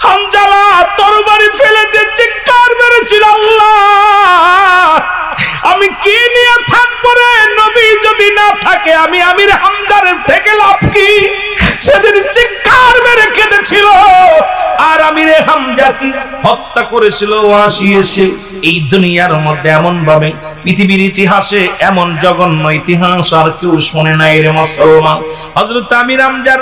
হামজালা তরবারি ফেলে দিয়ে চিৎকার মেরেছিল, আল্লাহ আমি কি নিয়ে থাকবো রে, নবী যদি না থাকে আমি আমির হামজার থেকে লাভ কি? সেদিন চিৎকার মেরে কেঁদেছিল। আর আমিরে হামজাকে হত্যা করেছিল ওয়াসি এসে। এই দুনিয়ার মধ্যে এমন ভাবে পৃথিবীর ইতিহাসে এমন জঘন্য ইতিহাস আর কেউ শোনে নাই রে মুসলমান। হযরত আমির হামজার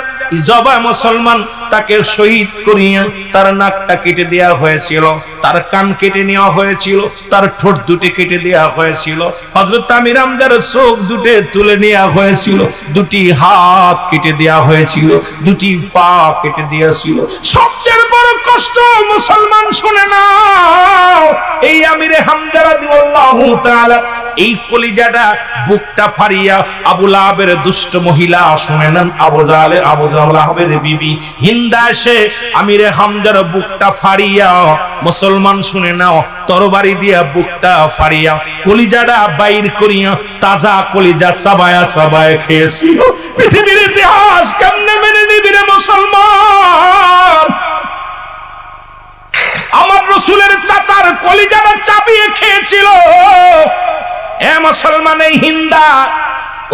জবা মুসলমান তাকে শহীদ করিয়া তার নাকটা কেটে দেওয়া হয়েছিল, তার কান কেটে নেওয়া হয়েছিল, তার ঠোঁট দুটি কেটে দেওয়া হয়েছিল, হযরত আমির হামজার চোখ দুটি তুলে নেওয়া হয়েছিল, দুটি হাত কেটে দেওয়া হয়েছিল, দুটি পা কেটে দিয়েছিল। সবচেয়ে বড় কষ্ট মুসলমান শুনে নাও, এই আমিরে হামজা রাদিয়াল্লাহু তাআলা এই কলিজাটা বুকটা ফাড়িয়া আবু লাহাবের দুষ্ট মহিলা, শুনে নেন, আবু লাহাবের বিবি হিন্দা এসে আমিরে হামজার বুকটা ফাড়িয়া, মুসলমান শুনে নাও, তরবারি দিয়া বুকটা ফাড়িয়া কলিজাটা বাইর করিয়া তাজা কলিজা চাবায়া চাবায়া খেয়েছিল। পৃথিবীর ইতিহাস কেমনে মেনে নিবি রে মুসলমান? আমার রাসূলের চাচার কলিজাটা চাবিয়ে খেয়েছিল। এ মুসলমান, এই হিন্দা,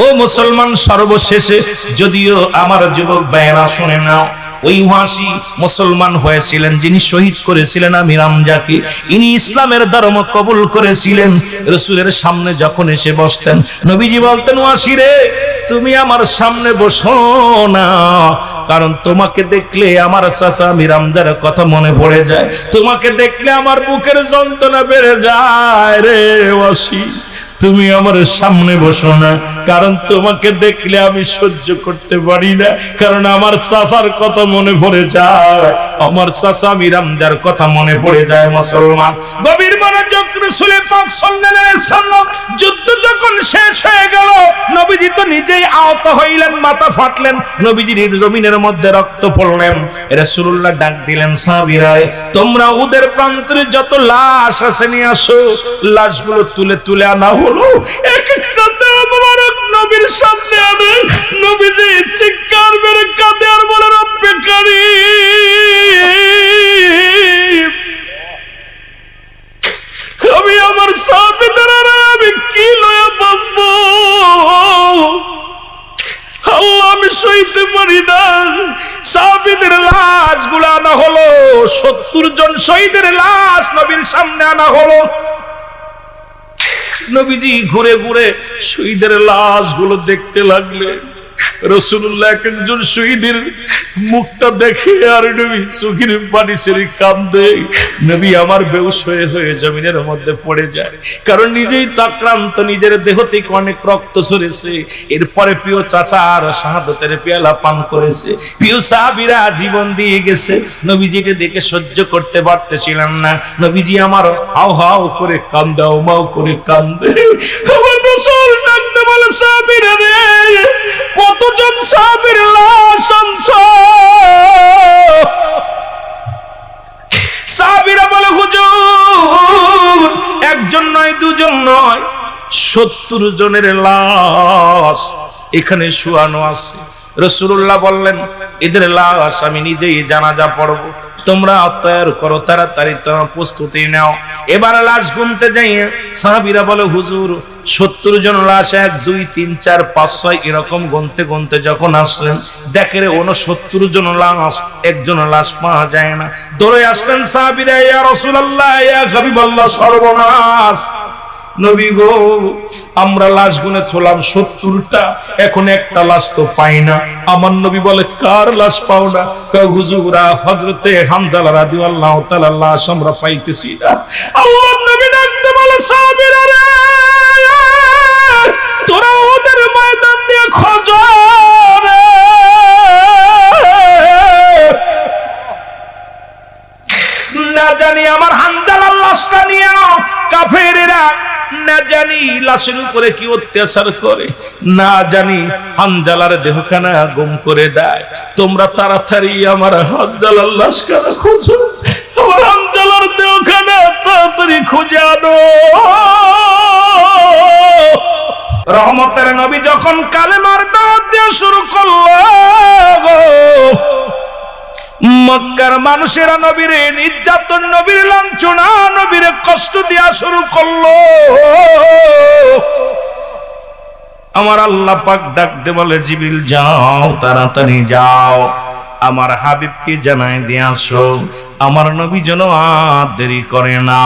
ও মুসলমান, সর্বশেষে যদিও আমার যুবক ভাইয়েরা শুনে নাও, ওই ওয়াসি মুসলমান হয়েছিলেন, যিনি শহীদ করেছিলেন আমির হামজাকে, ইনি ইসলামের ধর্ম কবুল করেছিলেন। রাসূলের সামনে যখন এসে বসতেন, নবীজি বলতেন, ওয়াসি রে তুমি আমার সামনে বসো না, কারণ তোমাকে দেখলে আমার চাচা আমির হামজার কথা মনে পড়ে যায়, তোমাকে দেখলে আমার বুকের যন্ত্রণা বেড়ে যায় রে ওয়াসি, তুমি আমার সামনে বসো না, কারণ তোমাকে দেখলে আমি সহ্য করতে পারি না, কারণ আমার চাচার কথা মনে পড়ে যায়, আমার চাচা আমির হামজার কথা মনে পড়ে যায়। মুসলমান গভীর মনোযোগ, রাসূল পাক সাল্লাল্লাহু আলাইহি ওয়াসাল্লাম যুদ্ধ যখন শেষ হয়ে গেল, নবীজি তো নিজেই আহত হইলেন, মাথা ফাটলেন, নবীজির জমিনের মধ্যে রক্ত পড়লেন। রাসূলুল্লাহ ডাক দিলেন, সাহাবীরা তোমরা ওদের প্রান্তরে যত লাশ আছে নিয়ে আসো। লাশগুলো তুলে তুলে আনা হলো, এক একটা দেহ মোবারক নবীর সামনে আনে। নবীজি চিৎকার মেরে কাঁদে আর বলে, রব্বে কারীম, আমি আমার সাহাবীদের আমি কি লয়া বাঁচবো, আল্লাহ আমি সইতে পারি না। সাহাবীদের লাশগুলো আনা হলো, 70 জন শহীদের লাশ নবীর সামনে আনা হলো। নবীজি ঘুরে ঘুরে শহীদের লাশগুলো দেখতে লাগলেন। রাসূলুল্লাহ একজন শহীদের মুখটা দেখে আর নবী চোখের পানি ছেড়ে কাঁদে। নবী আমার বেহুশ হয়ে জমিনের মধ্যে পড়ে যায়, কারণ নিজেই তো আক্রান্ত, নিজের দেহ থেকে অনেক রক্ত ঝরেছে। এরপরে প্রিয় চাচা আর শাহাদাতের পেয়ালা পান করেছে, প্রিয় সাহাবীরা জীবন দিয়ে গেছে। নবীজিকে দেখে সহ্য করতে পারতেছিলেন না। নবীজি আমার হাও হাও করে কান্দে, মাও করে কান্দে। আমার রাসূল ডাকতে বলে, সাহাবীরা রে কতজন সাহাবীর লাশ আনছো? সাহাবীরা বলে, হুজুর একজন নয়, দুজন নয়, 70 জনের লাশ এখানে শুয়ানো আছে। রাসূলুল্লাহ বললেন, এদের লাশ আমি নিজেই জানাজা পড়ব, তোমরা তৈরি করো, তাড়াতাড়ি তোমরা প্রস্তুতি নাও। এবার লাশ গুনতে যাই, সাহাবীরা বলে, হুজুর 70 জন লাশ, 1 2 3 4 5 6 এরকম গুনতে গুনতে যখন আসলেন, দেখে রে 69 জন লাশ, একজন লাশ পাওয়া যায় না। দৌড়ে আসলেন সাহাবীরা, ইয়া রাসূলুল্লাহ, ইয়া হাবিবাল্লাহ, সর্বনাশ নবী গো, আমরা লাশ গুনে ছোলাম 70টা, এখন একটা লাশ তো পাই না। আমার নবী বলে, কার লাশ পাও না? হুজুরা হযরতে হামজা রাদিয়াল্লাহু তাআলা লাশ আমরা পাইতেছি না। আল্লাহর নবী ডাকতে বলে, সাহাবীরা রে তোরা ওদের ময়দান দিয়ে খোঁজ রে, না জানি আমার হামজালার লাশটা নিয়ে কাফেরেরা না জানি লাশের উপরে কি অত্যাচার করে, না জানি হামজালার দেহখানা গুম করে দেয়। তোমরা তাড়াতাড়ি আমার হামজালার লাশখানা খোঁজো, আমার হামজালার দেহখানা তাড়াতাড়ি খুঁজে আনো। রহমতের নবী যখন কালেমার দাওয়াত দেওয়া শুরু করলো, মক্কার মানুষেরা নবীরে নির্যাতন, নবীর লাঞ্ছনা, নবীরে কষ্ট দেয়া শুরু করলো। আমার আল্লাহ পাক ডাক দে বলে, জিবরিল যাও, তাড়াতাড়ি যাও, আমার হাবিবকে জানাই দিয়ে আসো, আমার নবী যেন আর দেরি করে না,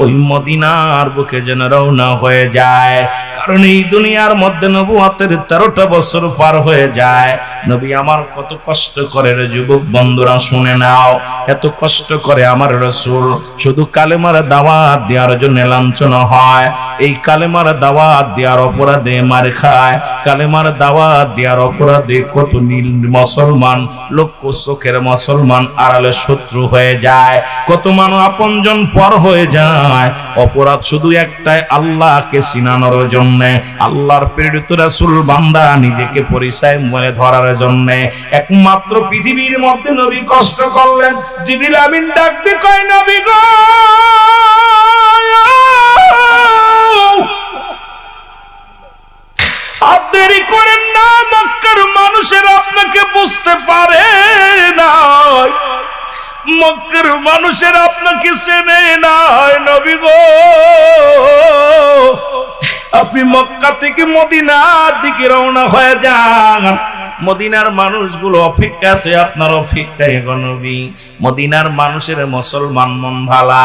ওই মদিনার বুকে যেন রওনা হয়ে যায়। কারণ এই দুনিয়ার মধ্যে নবুয়তের 13টা বছর পার হয়ে যায়। নবী আমার কত কষ্ট করে রে যুবক বন্ধুরা, শুনে নাও। এত কষ্ট করে আমার রাসূল শুধু কালেমার দাওয়াত দেওয়ার জন্য লাঞ্ছনা হয়। এই কালেমার দাওয়াত দেওয়ার অপরাধে মার খায়। কালেমার দাওয়াত দেওয়ার অপরাধে কত নীল মুসলমান, লক্ষ চোখের মুসলমান আড়ালে শত্রু হয়ে যায়, কত মানুষ আপনজন পর হয়ে যায়। অপরাধ শুধু একটাই, আল্লাহকে চিনানোর জন্য, আল্লাহর প্রেরিত রাসূল বান্দা নিজেকে পরিচয় মনে ধরার জন্য। একমাত্র পৃথিবীর মধ্যে নবী কষ্ট করলেন। জিবরিল আমিন ডাক দিয়ে কয়, নবী গো, আর দেরি করেন না, মক্কার মানুষের আপনাকে বুঝতে পারে না, মক্কার মানুষের আপনাকে চেনে নাই। নবী গো, আপনি মক্কা থেকে মদিনার দিকে রওনা হয়ে যান। মদিনার মানুষগুলো অপেক্ষা আছে আপনার অপেক্ষায় গো নবী। মদিনার মানুষের মুসলমান মন ভালা,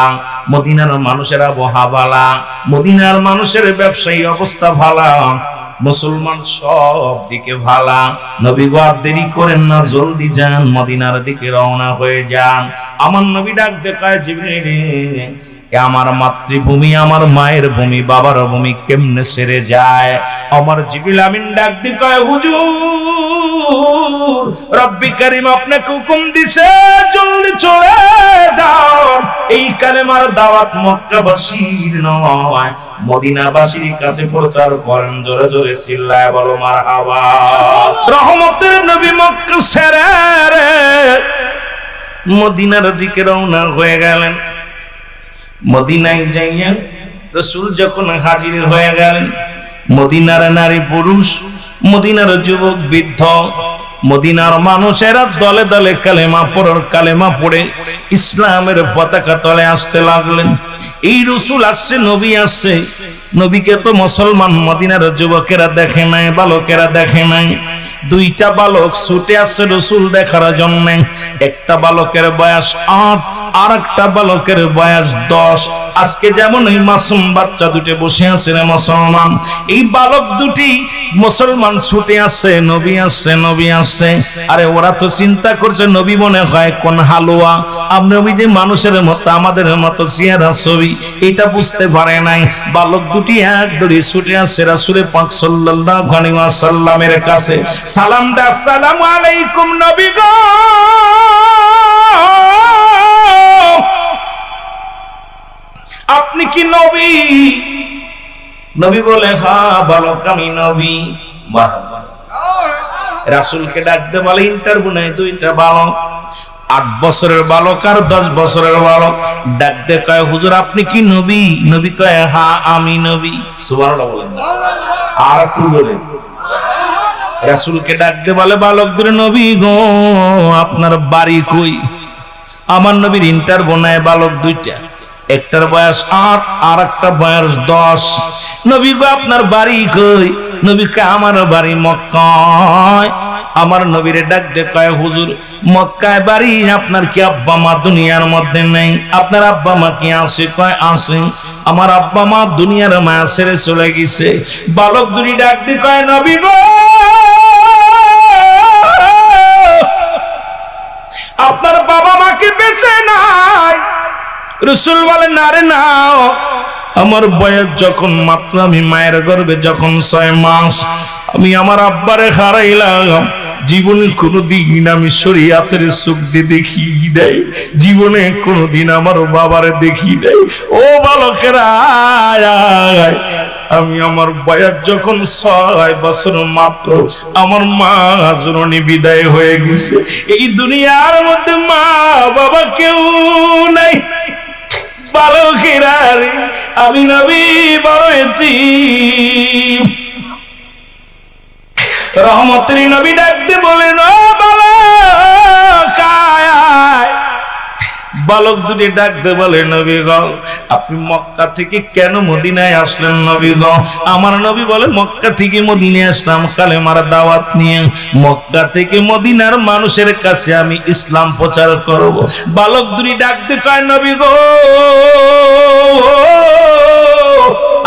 মদিনার মানুষের আবহাওয়া ভালা, মদিনার মানুষের ব্যবসায়ী অবস্থা ভালা, মুসলমান সব দিকে ভালা। নবী গো, আর দেরি করেন না, জলদি যান, মদিনার দিকে রওনা হয়ে যান। আমার নবী ডাক দেখায়, জিবরিল আমার মাতৃভূমি, আমার মায়ের ভূমি, বাবার ভূমি কেমনে ছেড়ে যায়? আমার জিবরিল আমিন ডাক দিয়ে কয়, হুজুর, রব্বি কারীম আপনাকে হুকুম দিছে, জলদি চলে যাও। এই কালেমার দাওয়াত মক্কাবাসীর নয়, মদিনাবাসীর কাছে প্রচার করেন। জোরে জোরে চিল্লায় বলো মারহাবা। রহমতের নবী মক্কা ছেড়ে মদিনার দিকে রওনা হয়ে গেলেন। মদিনায় যাইয়া রাসূল যখন হাজির হয়ে গেলেন, মদিনার নারী পুরুষ, মদিনার যুবক বৃদ্ধ, মদিনার মানুষেরা দলে দলে কালেমা পড়ে ইসলামের পতাকা তলে আসতে লাগলেন। এই রাসূল আসছে, নবী আসছে। নবীকে তো মুসলমান মদিনার যুবকেরা দেখে নাই, বালকেরা দেখে নাই। দুইটা বালক ছুটে আসছে রাসূল দেখার জন্য। একটা বালকের বয়স 8, আর একটা বালকের বয়স 10। আজকে যেমন এই মাসুম বাচ্চা দুটো বসে আছে রে মুসলমান, এই বালক দুটি মুসলমান ছুটে আসছে, নবী আসছে, নবী আসছে। আরে ওরা তো চিন্তা করছে নবী মনে হয় কোন হালুয়া, আমরা নবী যে মানুষের মতো, আমাদের মতো চেহারা ছবি, এটা বুঝতে পারে নাই। বালক দুটি এক দড়ি ছুটে আসছে রাসূলের পাক সাল্লাল্লাহু আলাইহি ওয়াসাল্লামের কাছে। সালাম দা, আসসালামু আলাইকুম নবী গো। আপনি কি নবী? নবী বলে, হ্যাঁ বালক আমি নবী। রাসূলকে ডাকতে বলে, ইন্টারভিউ নেই, দুইটা বালক, 8 বছরের বালক আর 10 বছরের বালক। ডাকতে কয়, হুজুর আপনি কি নবী? নবী কয়, হ্যাঁ আমি নবী। সুবহানাল্লাহ বলেন। আর একটু বলে রাসূলকে ডাকতে বলে, বালকদের, নবী গো আপনার বাড়ি কই? আমার নবীর ইন্টারভিউ নেয় বালক দুইটা, একটার বয়স 8 আর একটা বয়স 10। নবী গো আপনার বাড়ি কই? নবী কয়, আমার বাড়ি মক্কায়। আমার নবীরে ডাক দিয়ে কয়, হুজুর মক্কায় বাড়ি, আপনার কি আব্বা মা দুনিয়ার মধ্যে নেই? আপনার আব্বা মা কি আছে? কয় আছে। আমার আব্বা মা দুনিয়ার মায়া ছেড়ে চলে গেছে। বালক দুটি ডাক দিয়ে কয়, নবী গো আপনার বাবা মা কি বেঁচে নাই? রাসূল বলে, না রে না, আমার বয়স যখন মাত্র, আমি মায়ের গর্ভে যখন 6 মাস, আমি আমার আব্বারে হারাইলাম। জীবনে কোনোদিন আমি শরীয়তের চোখ দিয়ে দেখি নাই, জীবনে কোনোদিন আমার বাবারে দেখি নাই। ও বালকেরা, আমি আমার বয়স যখন 6 বছর মাত্র, আমার মা জননী বিদায় হয়ে গেছে। এই দুনিয়ার মধ্যে মা বাবা কেউ নাই। বালকেরা, আমি নবী বড় এতিম। রহমতের নবী ডাকতে বলেন, ও বালক বালক দুটি ডাকতে বলে, নবী গো আপনি মক্কা থেকে কেন মদিনায় আসলেন নবী গো? আমার নবী বলে, মক্কা থেকে মদিনায় আসলাম কালেমার দাওয়াত নিয়ে। মক্কা থেকে মদিনার মানুষের কাছে আমি ইসলাম প্রচার করব। বালক দুটি ডাকতে কয়, নবী গো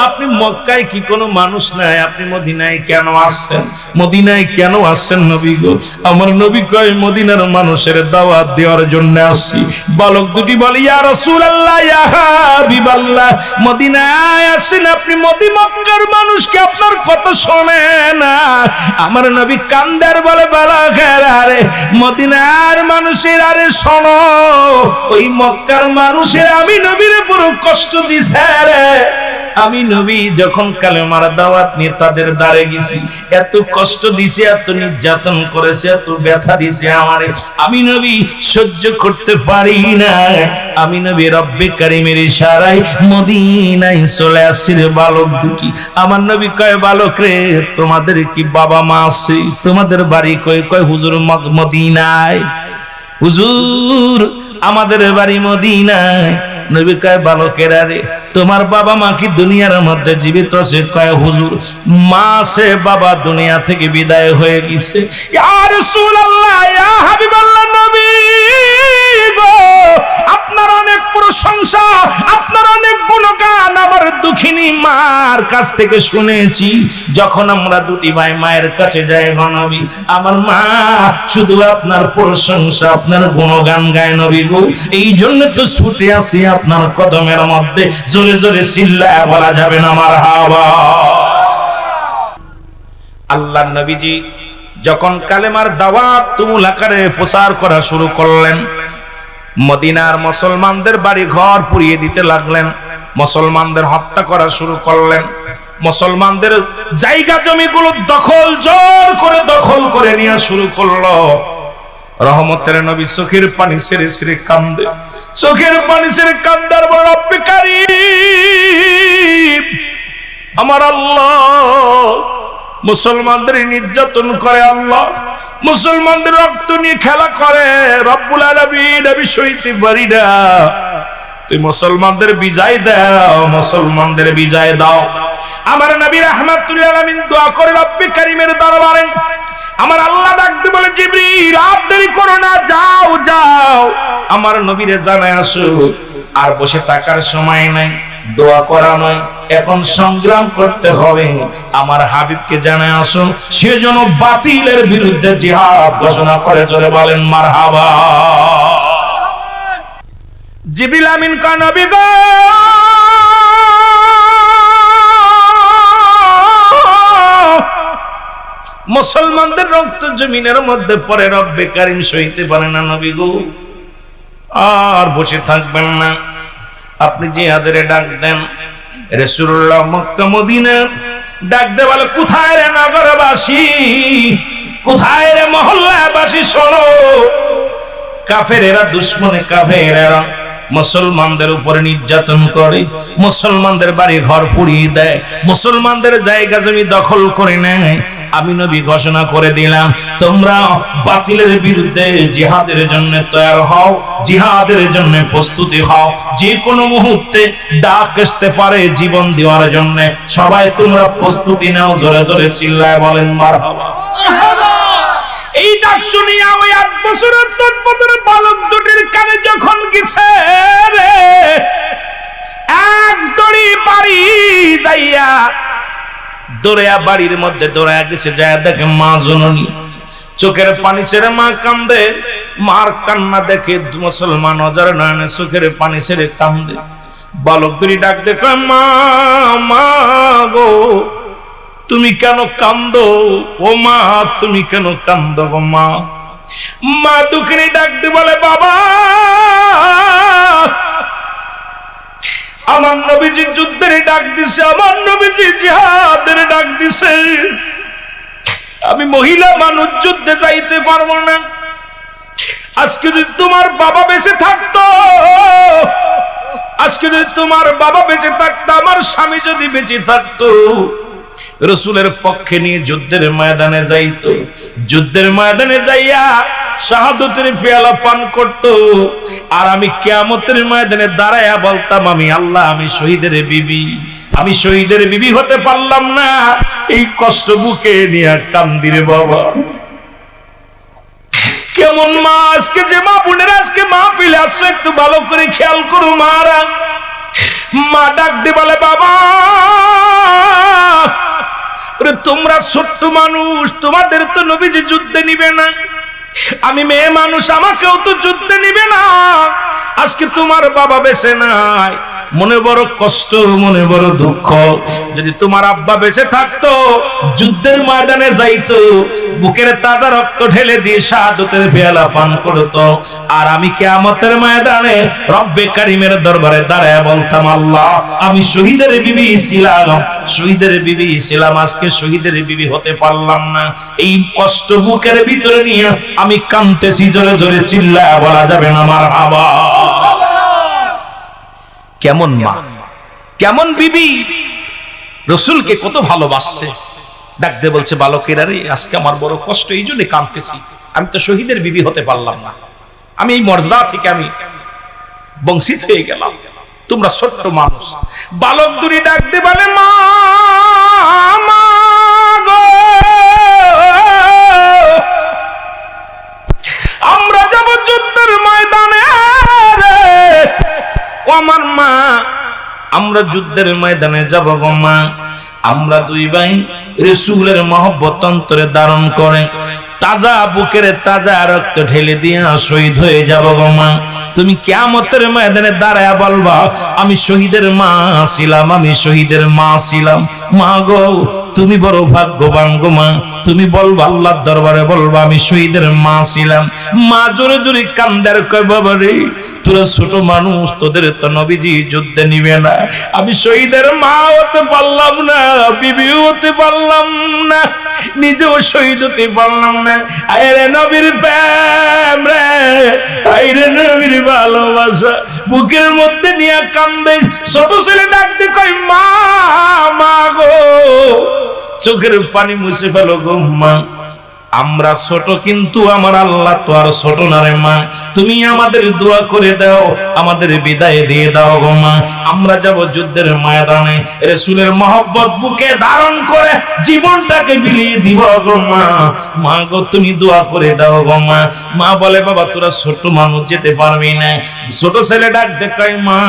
আপনি মক্কায় কি কোনো মানুষ নাই? আপনি মদিনায় কেন আসছেন? মদিনায় কেন আসছেন নবী গো? আমার নবী কয়, মদিনার মানুষের দাওয়াত দেওয়ার জন্য আসছি। বালক দুটি বলে, ইয়া রাসূলুল্লাহ, ইয়া হাবিবাল্লাহ, মদিনায় আসেন আপনি, মক্কার মানুষকে আপনার কথা শোনে না। আমার নবী কান্দার বলে, বালকের আরে মদিনার মানুষের আরে শোনো, ওই মক্কার মানুষের আমি নবীর পুরো কষ্ট দিছে রে। আমি নবী যখন কালেমার দাওয়াত নিয়ে তাদের দ্বারে গেছি, এত কষ্ট দিছে, এত নির্যাতন করেছে, এত ব্যথা দিছে আমারে, আমি নবী সহ্য করতে পারি না। আমি নবী রব্বে কারীমের ইশারায় মদিনায় চলে আসছি রে বালক দুটি। আমার নবী কয়, বালক রে তোমাদের কি বাবা মা আছে? তোমাদের বাড়ি কয়? কয় হুজুর মদিনায়। হুজুর আমাদের বাড়ি মদিনায়। নবী কয়, বালকেরা রে তোমার বাবা মা কি দুনিয়ার মধ্যে জীবিত আছে? কয় হুজুর মা আছে, বাবা দুনিয়া থেকে বিদায় হয়ে গেছে। ইয়া রাসূলুল্লাহ, ইয়া হাবিবাল্লাহ, নবী গো আপনার অনেক প্রশংসা, আপনার অনেক গুণগান আমার দুঃখিনী মার কাছ থেকে শুনেছি। যখন আমরা দুটি ভাই মায়ের কাছে যাই গো নবী, আমার মা শুধু আপনার প্রশংসা, আপনার গুণগান গায় নবী গো। এই জন্য তো ছুটে আসি আপনার কদমের মধ্যে। জোরে জোরে চিল্লায়া বলা যাবে না মারহাবা। আল্লাহর নবীজি যখন কালেমার দাওয়াত তুমুল আকারে প্রচার করা শুরু করলেন, মদিনার মুসলমানদের বাড়ি ঘর পুড়িয়ে দিতে লাগলেন, মুসলমানদের হত্যা করা শুরু করলেন, মুসলমানদের জায়গা জমিগুলো জোর করে দখল করে নেওয়া শুরু করলো। রহমতের নবী চোখের পানি ছেড়ে ছেড়ে কান্দে, চোখের পানি ছেড়ে কান্দার বড় রব্বে কারীম আমার আল্লাহ মুসলমানদের নির্যাতন করে, আল্লাহ মুসলমানদের রক্ত নিয়ে খেলা করে, রব্বুল আলামিন আমি সইতে পারি না, তুই মুসলমানদের বিজয় দাও, মুসলমানদের বিজয় দাও। আমার নবী রাহমাতুল লিল আলামিন দোয়া করে রব্বে কারীমের দরবারে। আমার আল্লাহ ডাকতে বলে, জিবরিল আর দেরি করো না, যাও যাও আমার নবীরে জানায় আসো। আর বসে থাকার সময় নাই, দোয়া করা নয়, এখন সংগ্রাম করতে হবে। আমার হাবিবকে জানায় আসো, সে যেন বাতিলের বিরুদ্ধে জিহাদ ঘোষণা করে। জোরে বলেন মারহাবা। জিবরিল আমিন কা নবী গো মুসলমানদের রক্ত জমিনের মধ্যে পড়ে, রব্বে কারীম সইতে পারে না নবী গো, আর বসে থাকবেন না, আপনি জিহাদের ডাক দেন। রাসূলুল্লাহ মক্কা মদিনা ডাক দে বলে, কোথায় রে নগরবাসী, কোথায় রে মহল্লাবাসী, শোনো কাফেরেরা, দুশমনে কাফেরেরা মুসলমানদের উপরে নির্যাতন করে, মুসলমানদের বাড়ি ঘর পুড়িয়ে দেয়, মুসলমানদের জায়গা জমি দখল করে নেয়। আমি নবী ঘোষণা করে দিলাম, তোমরা বাতিলের বিরুদ্ধে জিহাদের জন্য তৈরি হও, জিহাদের জন্য প্রস্তুতি হও, যে কোনো মুহূর্তে ডাক আসতে পারে জীবন দেওয়ার জন্য, সবাই তোমরা প্রস্তুতি নাও। জোরে জোরে চিল্লায় বলেন মারহাবা। এই ডাক শুনিয়া ওই 8 বছরের 10 বছরের বালক দুটির কানে যখন গেছে রে, এক দড়ি বাড়ি যাইয়া দৌড়াইয়া বাড়ির মধ্যে দৌড়াইয়া গেছে, যায় দেখে মা জননী, চোখের পানি ছেড়ে মা কান্দে। মার কান্না দেখে মুসলমান অজার নয়নে চোখের পানি ছেড়ে কান্দে। বালক দুটি ডাক দেখে, মা মা গো তুমি কেন কান্দো? ও মা তুমি কেন কান্দো গো মা? মা দুঃখিনী ডাক দিয়ে বলে, বাবা আমার নবীজি যুদ্ধের ডাক দিছে, আমার নবীজি জিহাদের ডাক দিছে, আমি মহিলা মানুষ যুদ্ধে যাইতে পারবো না। আজকে যদি তোমার বাবা বেঁচে থাকতো, আজকে যদি তোমার বাবা বেঁচে থাকতো, আমার স্বামী যদি বেঁচে থাকতো, রাসূলের পক্ষে নিয়ে যুদ্ধের ময়দানে যাইতো, যুদ্ধের ময়দানে যাইয়া শাহাদাতের পেয়ালা পান করত, আর আমি কিয়ামতের ময়দানে দাঁড়ায়া বলতাম, আমি আল্লাহ, আমি শহীদের বিবি, আমি শহীদের বিবি হতে পারলাম না, এই কষ্ট বুকে নিয়ে কান্দি রে বাবা। কেমন মা! আজকে যে মা বোনেরা আজকে মাহফিলে আসছো, একটু ভালো করে খেয়াল করো। মারা মা ডাক দিয়ে বলে, বাবা তোমরা ছোট্ট মানুষ, তোমাদের তো নবীজি যুদ্ধে নিবে না, আমি মেয়ে মানুষ, আমাকেও তো যুদ্ধে নিবে না। আজকে তোমার বাবা বেঁচে নাই, মনে বড় কষ্ট, মনে বড় দুঃখ। যদি তোমার আব্বা বেঁচে থাকতো, যুদ্ধের ময়দানে যাইতো, বুকের তাজা রক্ত ঢেলে দিয়ে শাহাদাতের পেয়ালা পান করতো, আর আমি কিয়ামতের ময়দানে রব্বে কারিমের দরবারে দাঁড়ায় বলতাম, আল্লাহ, আমি শহীদের বিবি ছিলাম, শহীদের বিবি ছিলাম, আজকে শহীদের বিবি হতে পারলাম না। এই কষ্ট বুকের ভিতরে নিয়ে আমি কাঁদতেছি, জোরে জোরে চিল্লায় বলা যাবে না মারহাবা। কেমন মা, কেমন বিবি, রসুলকে কত ভালোবাসছে। ডাক দিয়ে বলছে, বালকেরা রে, আজকে আমার বড় কষ্ট, এই জন্য কাঁদতেছি, আমি তো শহীদের বিবি হতে পারলাম না, আমি এই মর্যাদা থেকে আমি বঞ্চিত হয়ে গেলাম, তোমরা ছোট্ট মানুষ। বালক দুটি ডাক দিয়ে বলে, মা গো, আমরা যাব যুদ্ধের ময়দানে রে, ও আমার মা, আমরা যুদ্ধের ময়দানে যাব গো মা। আমরা দুই ভাই রাসূলের মহব্বত অন্তরে ধারণ করে তাজা বুকের তাজা রক্ত ঢেলে দিয়ে শহীদ হয়ে যাব গো মা। তুমি কিয়ামতের ময়দানে দাঁড়ায়া বলবা, আমি শহীদের মা ছিলাম, আমি শহীদের মা ছিলাম। মা গো, তুমি বড় ভাগ্যবান গো মা, তুমি বলবা, আল্লাহর দরবারে বলবা, আমি শহীদের মা ছিলাম। মা জোরে জোরে কান্দার কয়, বাবা রে, তোরা ছোট মানুষ, তোদের তো নবীজি যুদ্ধে নিবে না, আমি শহীদের মা হতে পারলাম না, বিবিও হতে পারলাম না, নিজেও শহীদ হতে পারলাম না। আরে নবীর প্রেম রে, আরে নবীর ভালোবাসা বুকের মধ্যে নিয়ে কান্দে। ছোট ছেলে ডাক দিয়ে কয়, মা, মা গো, চোখের পানি মুছে ফেলো গো মা। আমরা ছোট, কিন্তু আমার আল্লাহ তো আর ছোট না রে মা, তুমি আমাদের দোয়া করে দাও, আমাদের বিদায় দিয়ে দাও গো মা। আমরা যাব যুদ্ধের ময়দানে, রাসূলের মহব্বত বুকে ধারণ করে জীবনটাকে বিলিয়ে দিব গো মা। মা গো, তুমি দোয়া করে দাও গো মা। মা বলে, বাবা তোরা ছোট মানুষ, যেতে পারবি না। ছোট ছেলে ডাক দেখায়, মা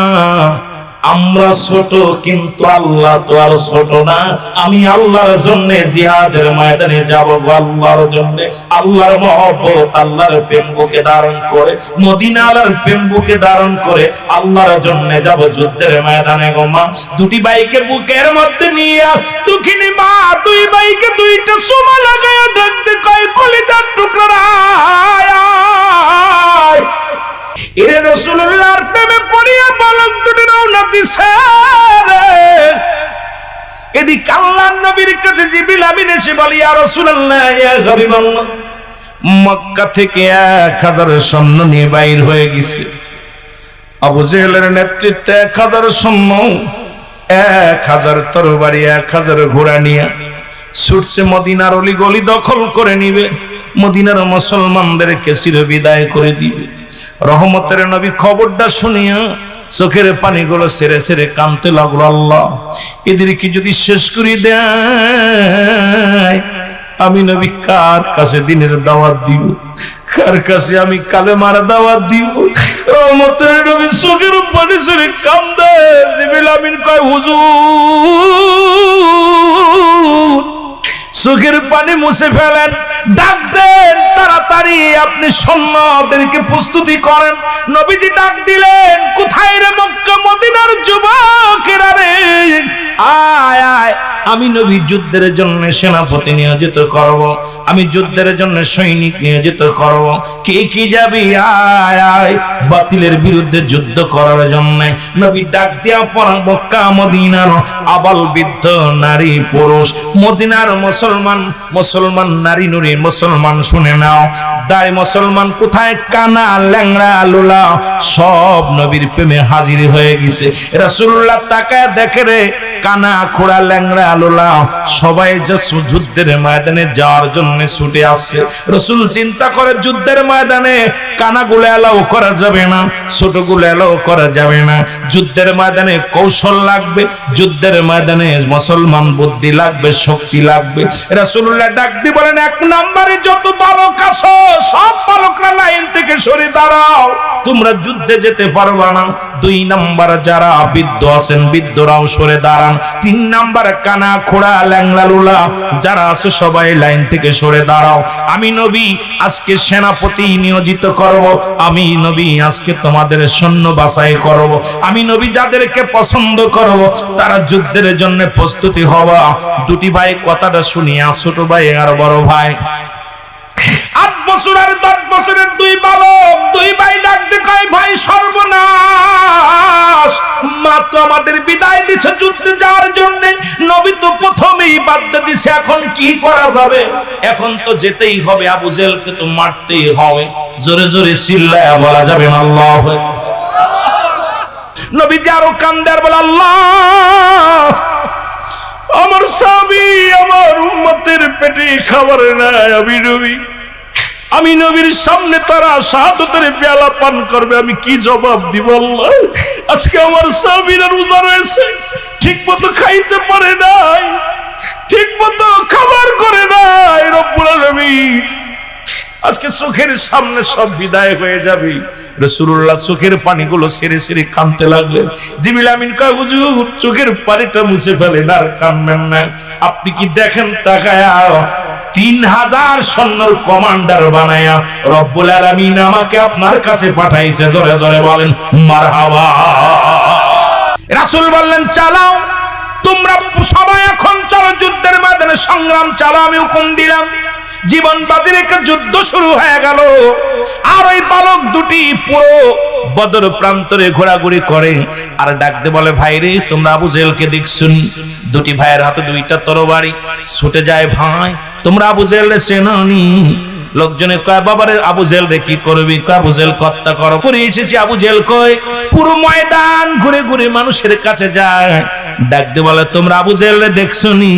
আমরা ছোট, কিন্তু আল্লাহ তো আর ছোট না, আমি আল্লাহর জন্য জিহাদের ময়দানে যাব, আল্লাহর জন্য। আল্লাহর মহব্বত, আল্লাহর প্রেম বুকে ধারণ করে, মদিনার প্রেম বুকে ধারণ করে আল্লাহর জন্য যাব যুদ্ধের ময়দানে গো মা। দুটি বাইকে বুকের মধ্যে নিয়ে দুঃখিনী মা দুই বাইকে দুইটা চুমা লাগায় দেখতে কয়, কলিজার টুকরা এরে রাসূলুল্লাহর প্রেমে পড়িয়া বালক দুটি রওনা দিছে রে। এদিকে আল্লাহর নবীর কাছে জিবরিল আমিন এসে বলে, ইয়া রাসূলুল্লাহ, ইয়া হাবিবাল্লাহ, মক্কা থেকে 1000 সৈন্য নিয়ে বাইর হয়ে গেছে। আবু জেহেলের নেতৃত্বে 1000 সৈন্য, 1000 তরবারি, 1000 ঘোড়া নিয়ে ছুটছে, মদিনার অলিগলি দখল করে নিবে, মদিনার মুসলমানদেরকে চিরবিদায় করে দিবে। রহমতের নবী খবরটা শুনিয়া চোখের পানিগুলো সেরে সেরে কাঁদতে লাগলো, আল্লাহ, এদেরকে যদি শেষ করে দেয়, আমি নবী কার কাছে দিনের দাওয়াত দিব, কার কাছে আমি কালেমার দাওয়াত দিব? রহমতের নবী চোখের পানি সেরে কাঁদে। জিবরিল আমিন কয়, হুজুর, চোখের পানি মুছে ফেলেন, ডাক দেন তাড়াতাড়ি, আপনি সৈন্যদেরকে প্রস্তুতি করেন। নবীজি ডাক দিলেন, কোথায় রে মক্কা মদিনার যুবকেরা রে, আয় আয়, আমি নবী যুদ্ধের জন্য সেনাপতি নিয়োজিত করব, আমি যুদ্ধের জন্য সৈনিক নিয়োজিত করব, কে কি যাবি, আয় আয়, বাতিলের বিরুদ্ধে যুদ্ধ করার জন্য। নবী ডাক দিয়া পড়া, মক্কা মদিনার আবাল বৃদ্ধ নারী পুরুষ, মদিনার মুসলমান নারী নুরি মুসলমান শুনে নাও, দাই মুসলমান কোথায়, কানা ল্যাংড়া লোলা সব নবীর প্রেমে হাজির হয়ে গেছে। রাসূলুল্লাহ তাকায় দেখে রে কানা খোড়া ল্যাংড়া লোলা সবাই যুদ্ধের ময়দানে যাওয়ার জন্য ছুটে আসছে। রাসূল চিন্তা করে যুদ্ধের ময়দানে কানাগুলো এলাও করা যাবে না, ছোটগুলো এলাও করা যাবে না। যুদ্ধের ময়দানে কৌশল লাগবে, যুদ্ধের ময়দানে মুসলমান বুদ্ধি লাগবে, শক্তি লাগবে। রাসূলুল্লাহ ডাক দিয়ে বলেন, এক নম্বরে যত বালক আছো সব বালকরা লাইন থেকে সরে দাঁড়াও, তোমরা যুদ্ধে যেতে পারবে না। দুই নম্বর যারা বৃদ্ধ আছেন বৃদ্ধরাও সরে দাঁড়ান। তিন নম্বর কানা খোড়া ল্যাংড়া লুলা যারা আছে সবাই লাইন থেকে সরে দাঁড়াও। আমি নবী আজকে সেনাপতি নিয়োজিত করব, আমি নবী আজকে তোমাদের সৈন্য বাছাই করব, আমি নবী যাদেরকে পছন্দ করব তারা যুদ্ধের জন্য প্রস্তুতি হওয়া। দুটি ভাই কথাটা শুনিয়া, ছোট ভাই আর বড় ভাই, 8 বছর আর 10 বছরের দুই বালক, দুই ভাই ডাকতে কয়, ভাই সর্বনাশ, মা তো আমাদের বিদায় দিছে যুদ্ধে যাওয়ার জন্য, নবী তো প্রথমেই বাধ্য দিছে, এখন কি করা যাবে? এখন তো যেতেই হবে, আবু জেহেলকে তো মারতেই হবে। জোরে জোরে চিল্লায়া বলা যাবে না আল্লাহু আকবার। নবীজি আরো কান্দে আর বলে, আল্লাহ আমার স্বামী আমার উম্মতের পেটে খাবার নাই, আমি নবীর সামনে তারা শাহাদাতের পেয়ালা পান করবে, আমি কি জবাব দিব আল্লাহ? আজকে আমার স্বামীরা রোজা রয়েছে, ঠিক মতো খাইতে পারে নাই, ঠিক মতো খাবার করে নাই। রব্বুল আলামিন আজকে চোখের সামনে সব বিদায় হয়ে যাবে। রাসূলুল্লাহ চোখের পানিগুলো ছেড়ে ছেড়ে কাঁদতে লাগলেন। জিবরিল আমিন কয়, হুজুর চোখের পানিটা মুছে ফেলেন, আর কাঁদবেন না। আপনি কি দেখেন তাকায়া 3000 সৈন্যর কমান্ডার বানায়া রব্বুল আলামিন আমাকে আপনার কাছে পাঠাইছে। জোরে জোরে বলেন মারহাবা। রাসূল বললেন, চালাও, তোমরা সবাই এখন চলো যুদ্ধের ময়দানে সংগ্রাম চালাও, আমি হুকুম দিলাম। জীবন বাজি রেখে যুদ্ধ শুরু হয়ে গেল। আর ওই বালক দুটি পুরো বদর প্রান্তরে ঘোরাঘুরি করে আর ডাকতে বলে, ভাই রে তোমরা আবু জেহেলকে দেখছুনি? দুটি ভাইয়ের হাতে দুইটা তরবারি, ছুটে যায়, ভাই তোমরা আবু জেহেলকে চেননি? লোকজনে কয়, বাবারে আবু জেহেল রে কি করবি? আবু জেহেল হত্যা করো করে এসেছি। আবু জেহেল কয়, পুরো ময়দান ঘুরে ঘুরে মানুষের কাছে যায়, ডাকতে বলে, তোমরা আবু জেহেল রে দেখছুনি?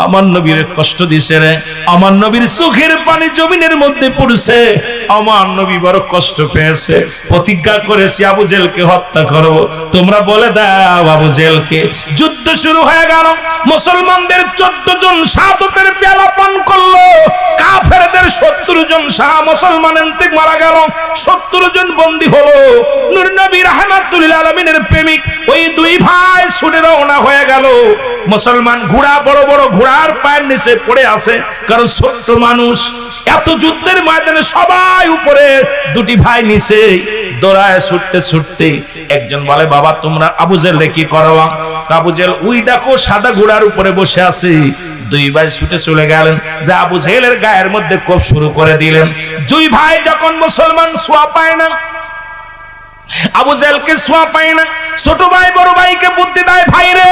আমার নবীর কষ্ট দিছে রে, আমার নবীর চোখের পানি জমিনের মধ্যে পড়ছে, আমার নবী বড় কষ্ট পেয়েছে, প্রতিজ্ঞা করেছি আবু জেহেলকে হত্যা করব, তোমরা বলে দাও আবু জেহেলকে। যুদ্ধ শুরু হয়ে গেল। মুসলমানদের 14 জন শাহাদাতের পেয়ালা পান করলো, কাফেরদের 70 জন মুসলমানের থেকে মারা গেল, 70 জন বন্দী হলো। নূর নবী রাহমাতুল লিল আলামিনের প্রেমিক ওই দুই ভাই ছুটে রওনা হয়ে গেল। মুসলমান ঘোড়া, বড় বড় ঘোড়ার পায়ের নিচে পড়ে আছে, কারণ ছোট্ট মানুষ। এত যুদ্ধের ময়দানে সবাই উপরে, দুটি ভাই নিচে দৌড়ায় ছুটতে ছুটতে। একজন বলে, বাবা তোমরা আবু জেহেল কি করবা? আবু জেহেল ওই দেখো সাদা ঘোড়ার উপরে বসে আছে। দুই ভাই ছুটে চলে গেলেন, যে আবু জেহেলের গায়ের মধ্যে কোপ শুরু করে দিলেন। দুই ভাই যখন মুসলমান ছোঁয়া পায় না, আবু জেহেলকে ছোঁয়া পায় না, ছোট ভাই বড় ভাইকে বুদ্ধি দেয়, ভাই রে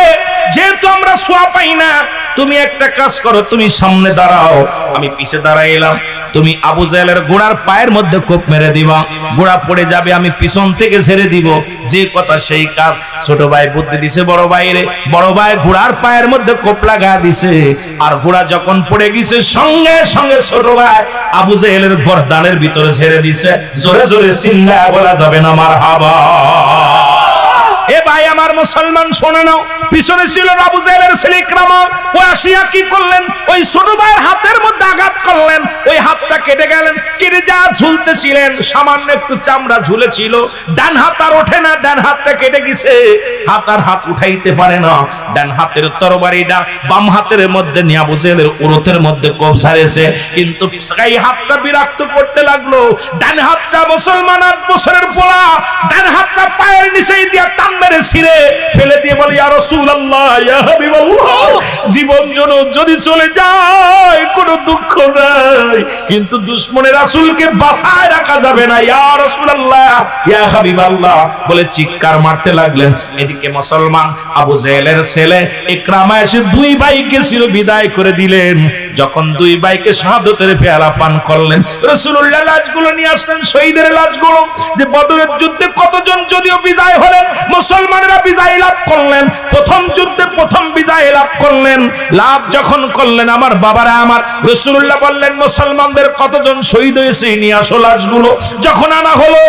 যেহেতু আমরা ছোঁয়া পাই না, তুমি একটা কাজ করো, তুমি সামনে দাঁড়াও, আমি পিছে দাঁড়াইলাম, তুমি আবু জেহেলের ঘোড়ার পায়ের মধ্যে কোপ মেরে দিবা, ঘোড়া পড়ে যাবে, আমি পিছন থেকে ছেড়ে দিব, যে কথা সেই কাজ। ছোট ভাই বুদ্ধি দিছে বড় ভাই রে, বড় ভাই ঘোড়ার পায়ের মধ্যে কোপ লাগা দিছে, আর ঘোড়া যখন পড়ে গেছে সঙ্গে সঙ্গে ছোট ভাই আবু জেহেলের গর্দানের ভিতরে ছেড়ে দিছে। জোরে জোরে চিল্লা বলা যাবে না মারহাবা। এ ভাই আমার মুসলমান শোনে নাও, পিছনে ছিল আবু জেহেলের ছেলে ইকরামা, ও আসিয়া কি করলেন, ওই ছোট ভাইয়ের হাতের মধ্যে আঘাত করলেন, ওই হাতটা কেটে গেলেন, কেটে যা ঝুলতেছিলেন সামান্য একটু চামড়া ঝুলেছিল, ডান হাত আর ওঠে না, ডান হাতটা কেটে গেছে, হাত উঠাইতে পারে না, ডান হাতের তরবারিটা বাম হাতের মধ্যে নিয়ে আবু জেহেলের উরুতের মধ্যে কোপ ঝাড়েছে, কিন্তু এই হাতটা বিরক্ত করতে লাগলো। ডান হাতটা মুসলমান 8 বছরের পোলা, ডান হাতটা পায়ের নিচেই দিয়া টান মেরে ছিঁড়ে ফেলে দিয়ে বলে, ইয়া রাসূলুল্লাহ, ইয়া হাবিবাল্লাহ, জীবন যদি চলে যায় কোনো দুঃখ নাই, কিন্তু দুশমনের রাসূলকে বাঁচায় রাখা যাবে না, ইয়া রাসূলুল্লাহ, ইয়া হাবিবাল্লাহ বলে চিৎকার মারতে লাগলেন। এদিকে মুসলমান আবু জেহেলের ছেলে ইকরামা এসে দুই ভাইকে চির বিদায় করে দিলেন। যখন দুই ভাইকে শাহাদাতের পেয়ালা পান করলেন, রাসূলুল্লাহ লাশগুলো নিয়ে আসলেন, শহীদের লাশগুলো। যে বদরের যুদ্ধে কতজন যদিও বিজয় হলেন, মুসলমানেরা বিজয় লাভ করলেন, প্রথম যুদ্ধে প্রথম বিজয় লাভ করলেন। লাভ যখন করলেন আমার বাবারা আমার, রাসূলুল্লাহ বললেন মুসলমানদের কতজন শহীদ হয়েছে নিয়ে আসো লাশগুলো। যখন আনা হলো,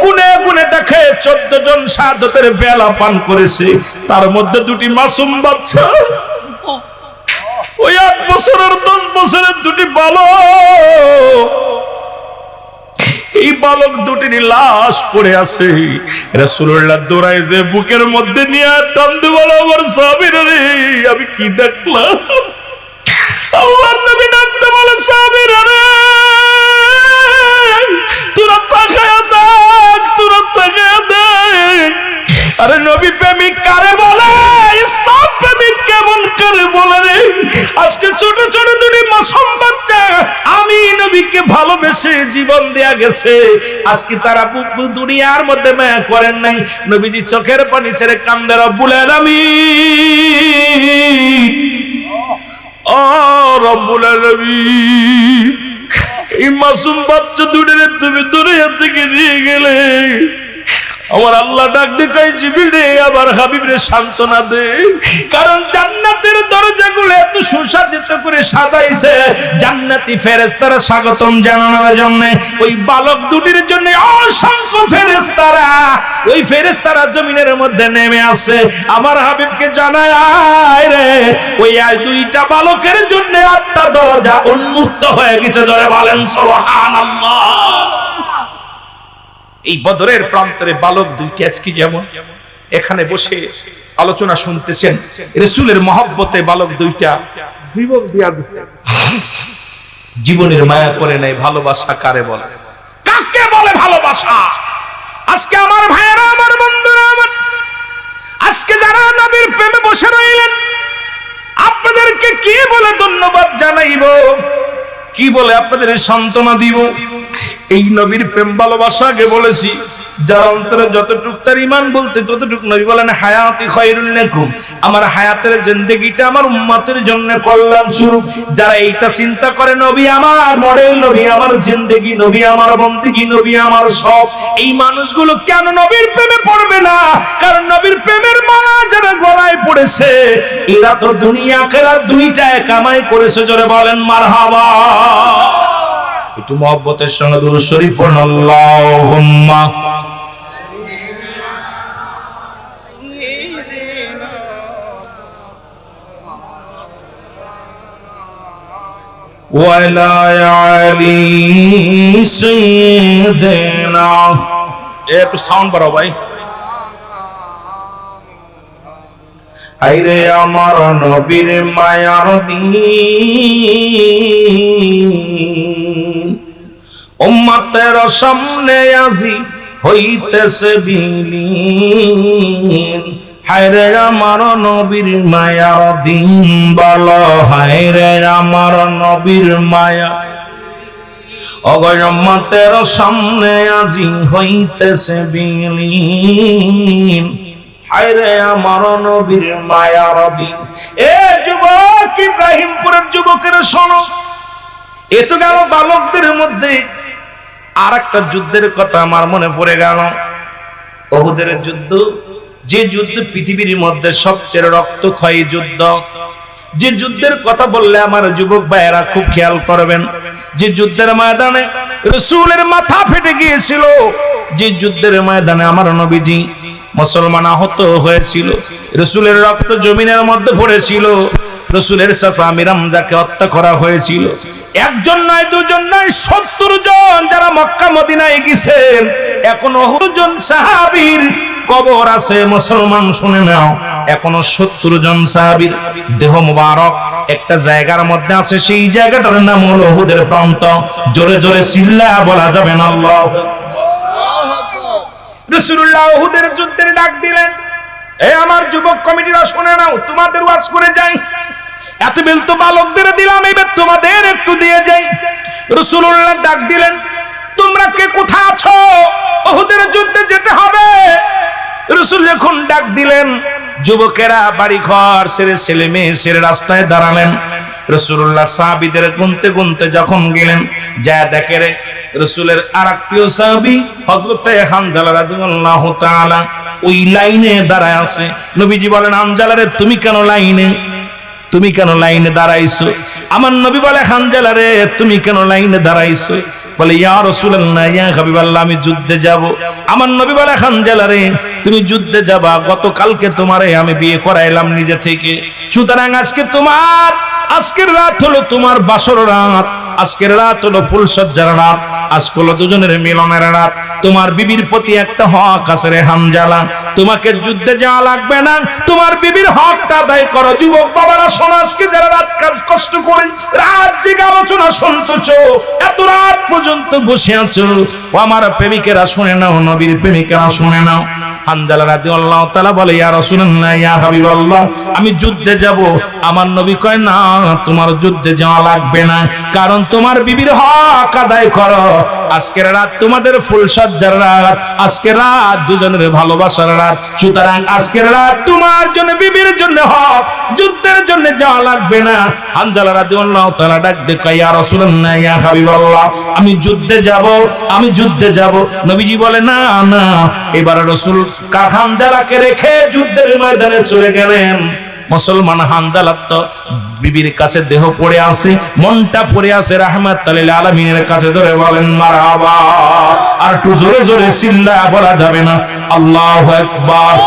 গুনে গুনে দেখে 14 জন শাহাদাতের পেয়ালা পান করেছে, তার মধ্যে দুটি মাসুম বাচ্চা, ওই 8 বছরের 10 বছরের দুটি বালক। এই বালক দুটির লাশ পড়ে আছে। রাসূলুল্লাহ দৌড়ায় যে বুকের মধ্যে নিয়ে টান দিয়ে বলো, আমার সাহাবীরা রে, আমি কি দেখলাম। আল্লাহর নবী ডাকতে বলে, সাহাবীরা রে, তোরা তাকায়া দেখ, তোরা তাকায়া দেখ। আরে নবী প্রেমিক কারে বলে, ইসলাম প্রেমিক কেমন করে বলে রে। আজকে ছোট ছোট দুটি মাসুম বাচ্চা আমি নবীকে ভালোবেসে জীবন দেয়া গেছে, আজকে তারা দুনিয়ার মধ্যে মায়া করেন নাই। নবীজি চোখের পানি ছেড়ে কান্দে, রব্বুল আলামিন, ও রব্বুল আলামিন, এই মাসুম বাচ্চা দুটিরে তুমি দুনিয়া থেকে নিয়ে গেলে, আমার আল্লাহ ডাক দেখাই জিবরিল রে, আবার হাবিব রে সান্ত্বনা দে। কারণ জান্নাতের দরজাগুলো এত সুসজ্জিত করে সাজাইছে, জান্নাতি ফেরেশতারা স্বাগতম জানানোর জন্য ওই বালক দুটির জন্য অসংখ্য ফেরেশতারা, ওই ফেরেশতারা জমিনের মধ্যে নেমে আসে। আমার হাবিবকে জানায়, আয় রে, ওই দুইটা বালকের জন্য 8টা দরজা উন্মুক্ত হয়ে গেছে। ধরে বলেন সুবহানাল্লাহ। এই বদরের প্রান্তরে বালক দুইটি আজকে যেমন এখানে বসে আলোচনা শুনতেছেন, রাসূলের মহব্বতে বালক দুইটা জীবন দিয়া দিয়েছে। জীবনের মায়া করে নাই। ভালোবাসা কারে বলে, কাকে বলে ভালোবাসা? আজকে আমার ভাইয়েরা, আমার বন্ধুরা, আমার আজকে যারা নবীর প্রেমে বসে রইলেন, আপনাদেরকে কি বলে ধন্যবাদ জানাইব, কি বলে আপনাদের সান্ত্বনা দিব? এই নবীর প্রেম ভালোবাসাকে বলেছি, যার অন্তরে যতটুক তার ঈমান বলতে ততটুক। নবী বলেন, হায়াতি খায়রুল লাকুম, আমার হায়াতের জিন্দেগিটা আমার উম্মতের জন্য কল্যাণ স্বরূপ। যারা এইটা চিন্তা করে, নবী আমার মডেল, নবী আমার জিন্দেগি, নবী আমার বন্দেগি, নবী আমার সব, এই মানুষগুলো কেন নবীর প্রেমে পড়বে না? কারণ নবীর প্রেমের মালা যারা গলায় পড়েছে, এরা তো দুনিয়া আখিরাত দুইটায় কামাই করেছে। জোরে বলেন মারহাবা। একটু মহব্বতের সঙ্গে দুরূদ শরীফ পড়ুন, আল্লাহুম্মা ওয়া আলা আলি সাইয়্যিদিনা। একটু সাউন্ড বাড়াও ভাই। আইরে আমার নবীর মায়ার দিন, উম্মতের সামনে আজি হইতেছে বিলীন। হায়রে আমার নবীর মায়ার দিন, বলো হায়রে আমার নবীর মায়া। অগর উম্মতের সামনে আজি হইতেছে বিলীন, হায়রে আমার নবীর মায়ার দিন। এ যুবক, ইব্রাহিমপুরের যুবকেরা শোনো, এ তো গেল বালকদের মধ্যে। আর একটা যুদ্ধের কথা আমার মনে পড়ে গেল, উহুদের যুদ্ধ। যে যুদ্ধ পৃথিবীর মধ্যে সবচেয়ে রক্তক্ষয়ী যুদ্ধ, যে যুদ্ধের কথা বললে আমার যুবক ভাইয়েরা খুব খেয়াল করবেন, যে যুদ্ধের ময়দানে রাসূলের মাথা ফেটে গিয়েছিল, যে যুদ্ধের ময়দানে আমার নবীজি মুসলমান আহত হয়েছিল, রাসূলের রক্ত জমিনের মধ্যে পড়েছিল, রাসূলের চাচা আমির হামজাকে হত্যা করা হয়েছিল। একজন নয়, দুজন নয়, 70 জন যারা মক্কা মদিনায় গেছেন, এখনো 70 জন সাহাবীর কবর আছে। মুসলমান শুনে নাও, এখনো 70 জন সাহাবীর দেহ মুবারক একটা জায়গার মধ্যে আছে। সেই জায়গাটার নাম হলো উহুদের প্রান্ত। জোরে জোরে চিল্লা বলা যাবে না আল্লাহ। রাসূলুল্লাহ উহুদের যুদ্ধের ডাক দিলেন, এ আমার যুবক কমিটিরা শুনে নাও, তোমাদের ওয়াজ করে যাই। এতবেল তো বালকদের দিলাম, এবার তোমাদের একটু দিয়ে যাই। রাসূলুল্লাহ ডাক দিলেন, তোমরা কে কোথায় আছো? উহুদের যুদ্ধে যেতে হবে। রাসূল যখন ডাক দিলেন, যুবকেরা বাড়ি ঘর ছেড়ে, ছেলে মেয়ে ছেড়ে রাস্তায় দাঁড়ালেন। রাসূলুল্লাহ সাহাবীদের গুনতে গুনতে যখন গেলেন, যা দেখে রে রাসূলের আরেক প্রিয় সাহাবী হযরতে হানজালা রাদিয়াল্লাহু তাআলা ওই লাইনে দাঁড়ায় আছে। নবীজি বলেন, হানজালা রে তুমি কেন লাইনে দাঁড়াইছো? আমার নবী বলে, হানজালা রে তুমি কেন লাইনে দাঁড়াইছো? বলে, ইয়া রাসূলুল্লাহ, ইয়া হাবিবাল্লাহ, আমি যুদ্ধে যাব। আমার নবী বলে, হানজালা রে তুমি যুদ্ধে যাবা, গতকালকে তোমারে আমি বিয়ে করাইলাম নিজে থেকে, সুতরাং আজকের রাত হলো তোমার বাসর রাত, আজকের রাত হলো ফুলসজ্জার রাত, আজকে হলো দুজনের মিলনের রাত। তোমার বিবির প্রতি একটা হক আছে রে হানজালা, তোমাকে যুদ্ধে যাওয়া লাগবে না, তোমার বিবির হকটা আদায় করো। যুবক বাবারা শোনো, আজকে যারা রাত কষ্ট করে রাত দিকে আলোচনা শুনতেছো, এত রাত পর্যন্ত বসে আছো, ও আমার প্রেমিকেরা শুনে নাও, নবীর প্রেমিকেরা শুনে নাও। হানজালা রাদিয়াল্লাহু তাআলা বলে, ইয়া রাসূলুল্লাহ, ইয়া হাবিবাল্লাহ, আমি যুদ্ধে যাব। আমার নবী কয়, না, তোমার যুদ্ধে যাওয়া লাগবে না, কারণ তোমার বিবির হক আদায় করো। আজকের রাত তোমাদের ফুলসজ্জার রাত, আজকের রাত দুজনের ভালোবাসার রাত, সুতরাং আজকের রাত তোমার জন্য, বিবির জন্য হক, যুদ্ধের জন্য যাওয়া লাগবে না। হানজালা রাদিয়াল্লাহু তাআলা ডাক দিয়ে কয়, ইয়া রাসূলুল্লাহ, ইয়া হাবিবাল্লাহ, আমি যুদ্ধে যাব। নবীজি বলে, না না। এবার রাসূল হানজালাকে রেখে যুদ্ধের ময়দানে চলে গেলেন। মুসলমান হানজালা তো বিবির কাছে দেহ পড়ে আছে, মনটা পড়ে আছে রাহমাতুল লিল আলামিনের কাছে। ধরে বলেন মারহাবা। আর একটু জোরে জোরে চিল্লায়া বলা যাবে না, আল্লাহু আকবার।